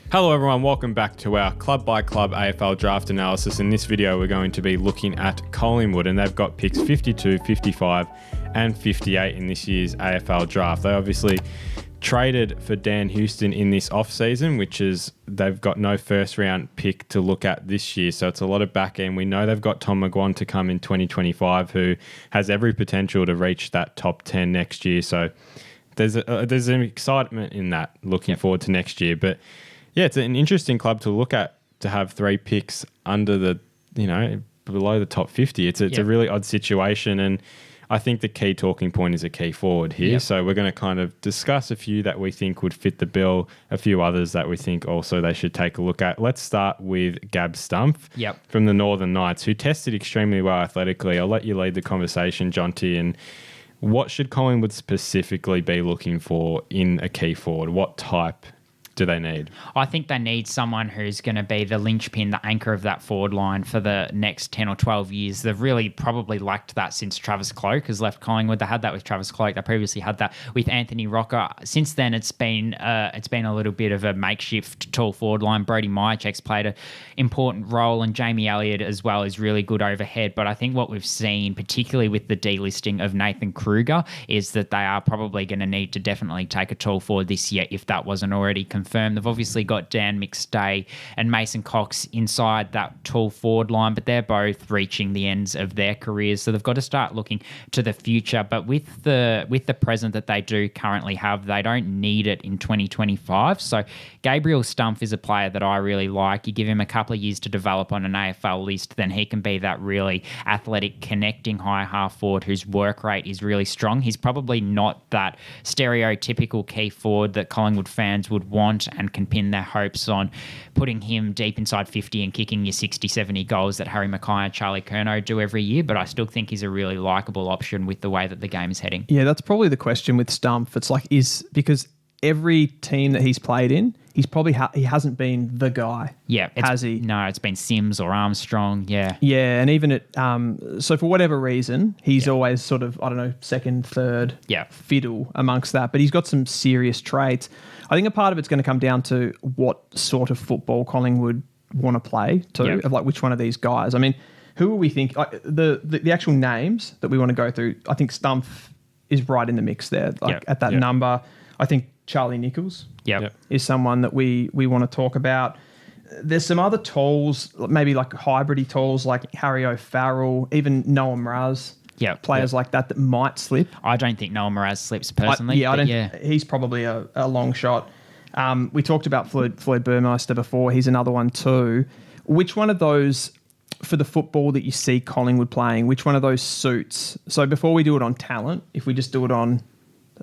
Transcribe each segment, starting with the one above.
Hello everyone, welcome back to our club by club AFL draft analysis. In this video we're going to be looking at Collingwood, and they've got picks 52, 55 and 58 in this year's AFL draft. They obviously traded for Dan Houston in this off-season, which is they've got no first round pick to look at this year, so it's a lot of back end. We know they've got Tom McGuan to come in 2025 who has every potential to reach that top 10 next year, so there's an excitement in that looking forward to next year. But yeah, it's an interesting club to look at, to have three picks under the, below the top 50. It's a really odd situation, and I think the key talking point is a key forward here. Yep. So we're going to kind of discuss a few that we think would fit the bill, a few others that we think also they should take a look at. Let's start with Gab Stump from the Northern Knights, who tested extremely well athletically. I'll let you lead the conversation, Jonty, and what should Collingwood specifically be looking for in a key forward? What type do they need? I think they need someone who's going to be the linchpin, the anchor of that forward line for the next 10 or 12 years. They've really probably lacked that since Travis Cloke has left Collingwood. They had that with Travis Cloke. They previously had that with Anthony Rocker. Since then, it's been a little bit of a makeshift tall forward line. Brody Myercheck's played an important role, and Jamie Elliott as well is really good overhead. But I think what we've seen, particularly with the delisting of Nathan Kruger, is that they are probably going to need to definitely take a tall forward this year if that wasn't already confirmed. They've obviously got Dan McStay and Mason Cox inside that tall forward line, but they're both reaching the ends of their careers, so they've got to start looking to the future. But with the present that they do currently have, they don't need it in 2025. So Gabriel Stump is a player that I really like. You give him a couple of years to develop on an AFL list, then he can be that really athletic, connecting high half forward whose work rate is really strong. He's probably not that stereotypical key forward that Collingwood fans would want and can pin their hopes on putting him deep inside 50 and kicking your 60, 70 goals that Harry Mackay and Charlie Curnow do every year. But I still think he's a really likeable option with the way that the game is heading. Yeah, that's probably the question with Stump. It's like, because every team that he's played in, he's probably he hasn't been the guy. Yeah. Has he? No, it's been Sims or Armstrong. Yeah. Yeah, and even so for whatever reason, he's always sort of, second, third fiddle amongst that. But he's got some serious traits. I think a part of it's going to come down to what sort of football Collingwood want to play too, of like which one of these guys. I mean, who are we think the actual names that we want to go through? I think Stump is right in the mix there, at that number. I think Charlie Nichols is someone that we want to talk about. There's some other talls, maybe like hybrid-y talls like Harry O'Farrell, even Noah Mraz. Players like that might slip. I don't think Noah Mraz slips personally. He's probably a long shot. We talked about Floyd Burmeister before. He's another one too. Which one of those, for the football that you see Collingwood playing, which one of those suits? So before we do it on talent, if we just do it on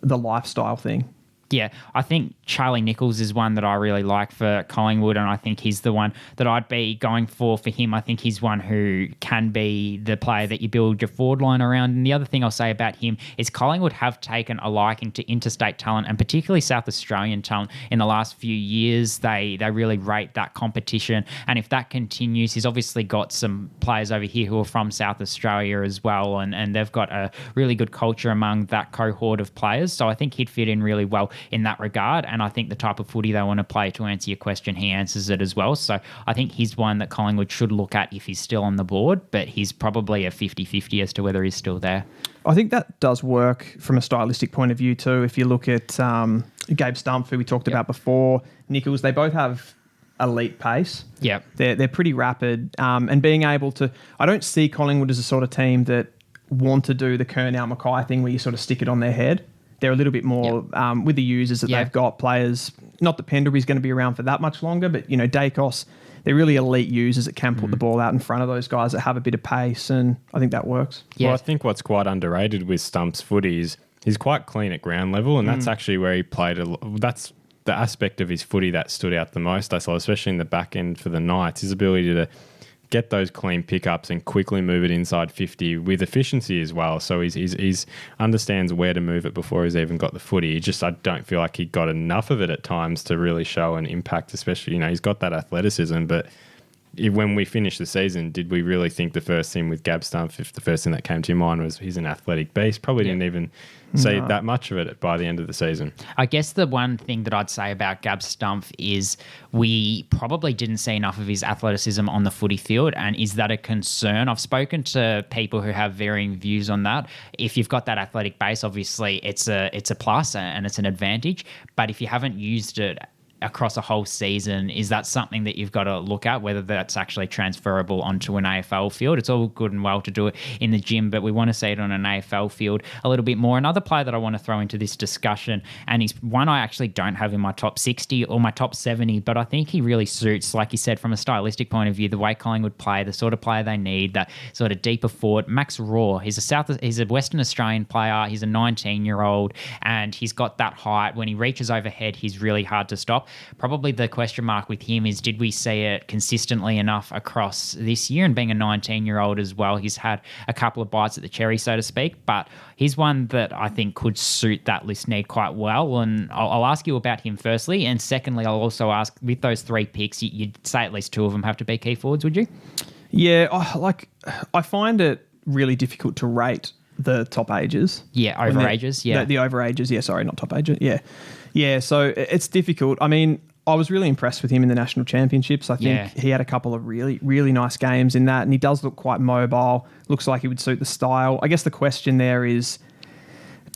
the lifestyle thing. Yeah, I think Charlie Nichols is one that I really like for Collingwood, and I think he's the one that I'd be going for him. I think he's one who can be the player that you build your forward line around. And the other thing I'll say about him is Collingwood have taken a liking to interstate talent, and particularly South Australian talent in the last few years. They really rate that competition, and if that continues, he's obviously got some players over here who are from South Australia as well, and they've got a really good culture among that cohort of players. So I think he'd fit in really well in that regard, and I think the type of footy they want to play, to answer your question, he answers it as well. So I think he's one that Collingwood should look at if he's still on the board, but he's probably a 50-50 as to whether he's still there. I think that does work from a stylistic point of view too. If you look at Gabe Stump, who we talked about before, Nichols, they both have elite pace. Yeah, they're pretty rapid, and being able to, I don't see Collingwood as a sort of team that want to do the Curnow Mackay thing where you sort of stick it on their head. They're a little bit more with the users that they've got, players. Not that Pendlebury's going to be around for that much longer, but Dacos, they're really elite users that can put the ball out in front of those guys that have a bit of pace, and I think that works. Yeah. Well, I think what's quite underrated with Stump's footy is he's quite clean at ground level, and that's actually where he played that's the aspect of his footy that stood out the most, I saw, especially in the back end for the Knights, his ability to get those clean pickups and quickly move it inside 50 with efficiency as well. So he's understands where to move it before he's even got the footy. I don't feel like he got enough of it at times to really show an impact, especially, he's got that athleticism, but when we finished the season, did we really think the first thing with Gab Stump, if the first thing that came to your mind was he's an athletic beast? Probably didn't even see that much of it by the end of the season. I guess the one thing that I'd say about Gab Stump is we probably didn't see enough of his athleticism on the footy field, and is that a concern? I've spoken to people who have varying views on that. If you've got that athletic base, obviously it's a plus and it's an advantage, but if you haven't used it across a whole season, is that something that you've got to look at, whether that's actually transferable onto an AFL field? It's all good and well to do it in the gym, but we want to see it on an AFL field a little bit more. Another player that I want to throw into this discussion, and he's one I actually don't have in my top 60 or my top 70, but I think he really suits, like you said, from a stylistic point of view, the way Collingwood play, the sort of player they need, that sort of deeper forward. Max Raw, he's a Western Australian player. He's a 19-year-old, and he's got that height. When he reaches overhead, he's really hard to stop. Probably the question mark with him is, did we see it consistently enough across this year? And being a 19-year-old as well, he's had a couple of bites at the cherry, so to speak, but he's one that I think could suit that list need quite well. And I'll ask you about him firstly. And secondly, I'll also ask, with those 3 picks, you'd say at least 2 of them have to be key forwards, would you? Yeah, I find it really difficult to rate the top ages. Yeah, over ages, yeah. The over ages, yeah, sorry, not top ages, yeah. Yeah, so it's difficult. I mean, I was really impressed with him in the national championships. I think he had a couple of really, really nice games in that, and he does look quite mobile. Looks like he would suit the style. I guess the question there is,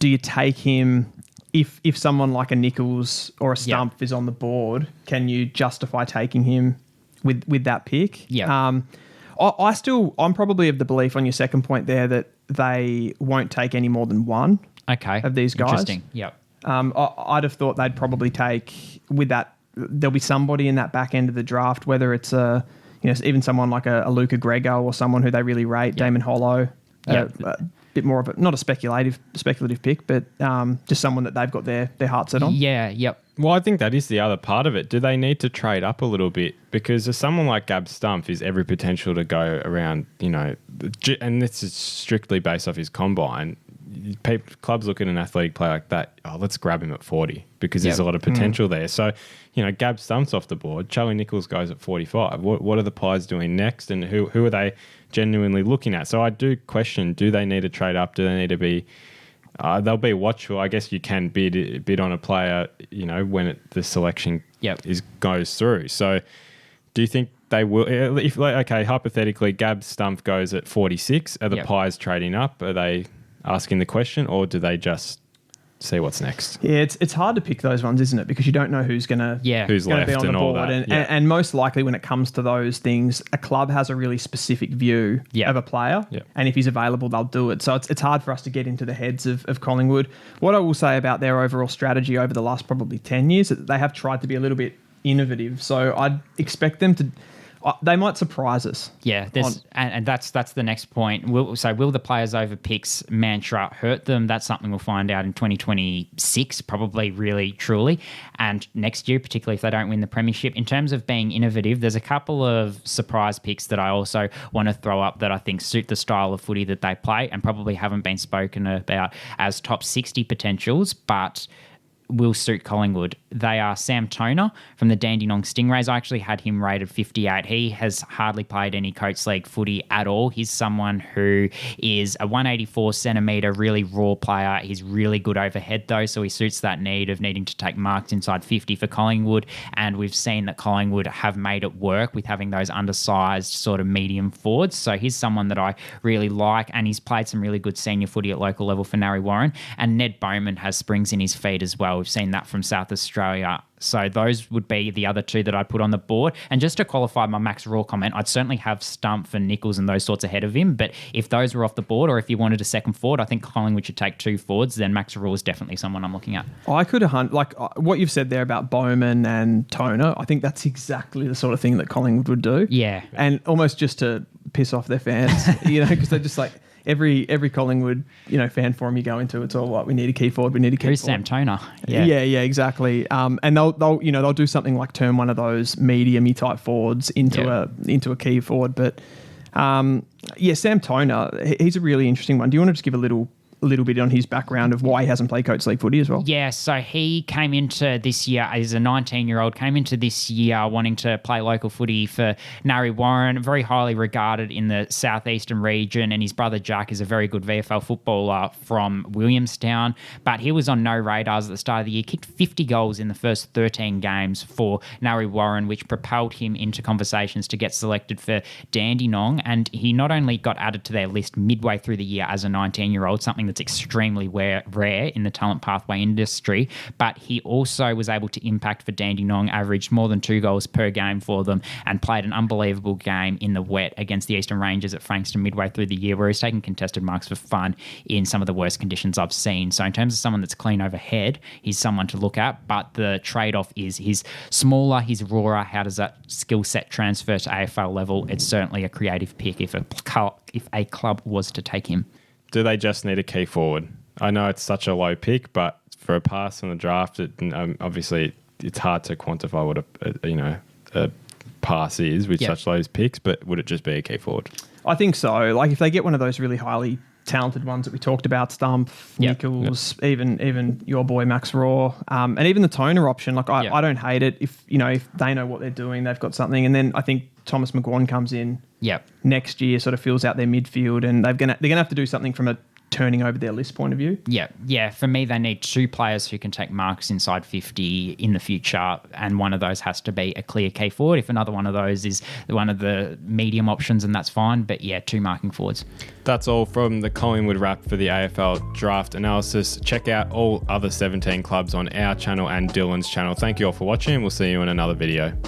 do you take him if someone like a Nichols or a Stump is on the board? Can you justify taking him with that pick? Yeah. I'm probably of the belief on your second point there that they won't take any more than one. Of these guys. Interesting. Yep. I'd have thought they'd probably take with that. There'll be somebody in that back end of the draft, whether it's even someone like a Luca Grego or someone who they really rate, Damon Hollow. A bit more of not a speculative pick, but just someone that they've got their heart set on. Yeah. Yep. Well, I think that is the other part of it. Do they need to trade up a little bit? Because someone like Gab Stump is every potential to go around, and this is strictly based off his combine. Clubs look at an athletic player like that, let's grab him at 40 because there's a lot of potential there. So, Gab Stump's off the board. Charlie Nichols goes at 45. What are the Pies doing next, and who are they genuinely looking at? So I do question, do they need to trade up? Do they need to be... they'll be watchful. I guess you can bid on a player, when the selection goes through. So do you think they will... hypothetically, Gab Stump goes at 46. Are the Pies trading up? Are they asking the question, or do they just see what's next? Yeah, it's hard to pick those ones, isn't it? Because you don't know who's going to be on the board. And most likely when it comes to those things, a club has a really specific view of a player. And if he's available, they'll do it. So it's hard for us to get into the heads of Collingwood. What I will say about their overall strategy over the last probably 10 years, that they have tried to be a little bit innovative. So I'd expect them to... they might surprise us. Yeah, and that's the next point. Will the players over picks mantra hurt them? That's something we'll find out in 2026, probably, really, truly. And next year, particularly if they don't win the premiership. In terms of being innovative, there's a couple of surprise picks that I also want to throw up that I think suit the style of footy that they play and probably haven't been spoken about as top 60 potentials, but will suit Collingwood. They are Sam Toner from the Dandenong Stingrays. I actually had him rated 58. He has hardly played any Coates League footy at all. He's someone who is a 184 centimetre, really raw player. He's really good overhead though, so he suits that need of needing to take marks inside 50 for Collingwood. And we've seen that Collingwood have made it work with having those undersized sort of medium forwards. So he's someone that I really like, and he's played some really good senior footy at local level for Narre Warren. And Ned Bowman has springs in his feet as well. We've seen that from South Australia. So those would be the other two that I'd put on the board. And just to qualify my Max Raw comment, I'd certainly have Stump and Nichols and those sorts ahead of him. But if those were off the board, or if you wanted a second forward, I think Collingwood should take 2 forwards. Then Max Raw is definitely someone I'm looking at. I could have what you've said there about Bowman and Toner. I think that's exactly the sort of thing that Collingwood would do. Yeah. And almost just to piss off their fans, because they're just like... Every Collingwood, fan forum you go into, it's all like, we need a key forward, we need a key Who's forward. Sam Toner? Yeah, exactly. And they'll do something like turn one of those medium-y type forwards into a key forward. But Sam Toner, he's a really interesting one. Do you want to just give a little a little bit on his background of why he hasn't played Coates League footy as well? Yeah, so he came into this year as a 19-year-old, came into this year wanting to play local footy for Narre Warren, very highly regarded in the southeastern region, and his brother Jack is a very good VFL footballer from Williamstown, but he was on no radars at the start of the year, kicked 50 goals in the first 13 games for Narre Warren, which propelled him into conversations to get selected for Dandenong, and he not only got added to their list midway through the year as a 19-year-old, something that's extremely rare in the talent pathway industry, but he also was able to impact for Dandenong, averaged more than 2 goals per game for them, and played an unbelievable game in the wet against the Eastern Rangers at Frankston midway through the year, where he's taking contested marks for fun in some of the worst conditions I've seen. So in terms of someone that's clean overhead, he's someone to look at, but the trade-off is he's smaller, he's rawer. How does that skill set transfer to AFL level? It's certainly a creative pick if a club was to take him. Do they just need a key forward? I know it's such a low pick, but for a pass on the draft, obviously it's hard to quantify what a pass is with such low picks, but would it just be a key forward? I think so. Like if they get one of those really highly talented ones that we talked about, Stump, Nichols, even your boy Max Raw, and even the Toner option. Like I don't hate it if they know what they're doing, they've got something. And then I think Thomas McGuan comes in next year, sort of fills out their midfield, and they're gonna have to do something from a turning over their list point of view. Yeah. For me, they need 2 players who can take marks inside 50 in the future, and one of those has to be a clear key forward. If another one of those is one of the medium options, and that's fine. But 2 marking forwards. That's all from the Collingwood Wrap for the AFL Draft Analysis. Check out all other 17 clubs on our channel and Dylan's channel. Thank you all for watching. We'll see you in another video.